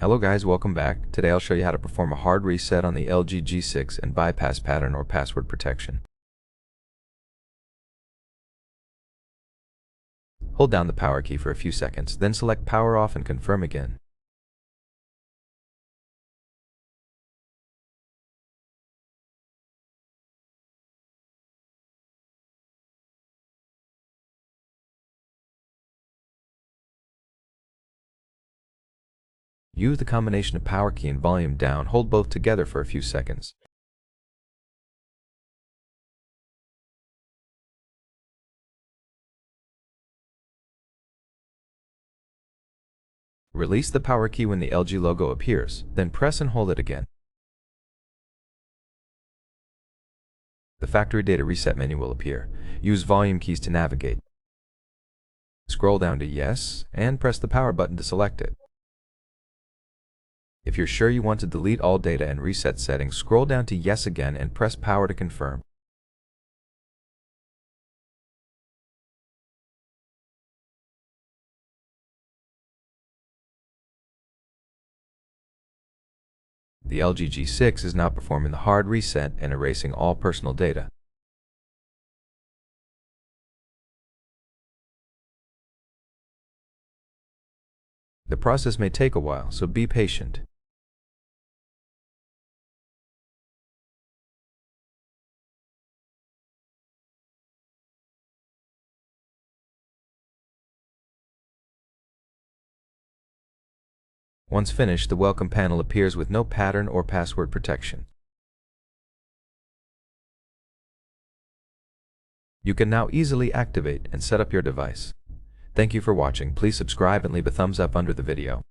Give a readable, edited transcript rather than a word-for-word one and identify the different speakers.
Speaker 1: Hello guys, welcome back. Today I'll show you how to perform a hard reset on the LG G6 and bypass pattern or password protection. Hold down the power key for a few seconds, then select power off and confirm again. Use the combination of power key and volume down, hold both together for a few seconds. Release the power key when the LG logo appears, then press and hold it again. The factory data reset menu will appear. Use volume keys to navigate. Scroll down to Yes, and press the power button to select it. If you're sure you want to delete all data and reset settings, scroll down to Yes again and press power to confirm. The LG G6 is now performing the hard reset and erasing all personal data. The process may take a while, so be patient. Once finished, the welcome panel appears with no pattern or password protection. You can now easily activate and set up your device. Thank you for watching. Please subscribe and leave a thumbs up under the video.